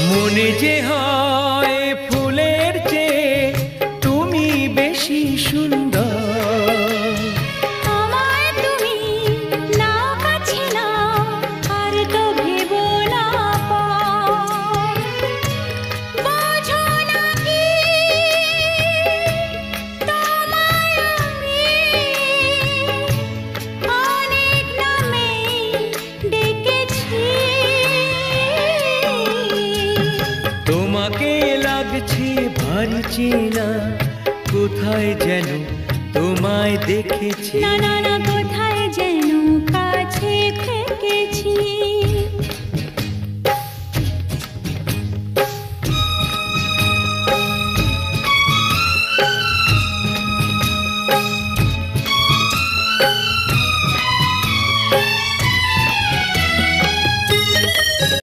মনে যে হয় ফুলের চেয়ে তুমি বেশি সুন্দর। আমায় তুমি নাও কাছে নাও, আর তো ভেবো না পর। বোঝো না কি তোমায় আমি অনেক নামে ডেকেছি। তোমাকে লাগছে ভারী চেনা, কোথায় যেন তোমায় দেখেছি। না না না, কোথায় যেন কাছে থেকেছি।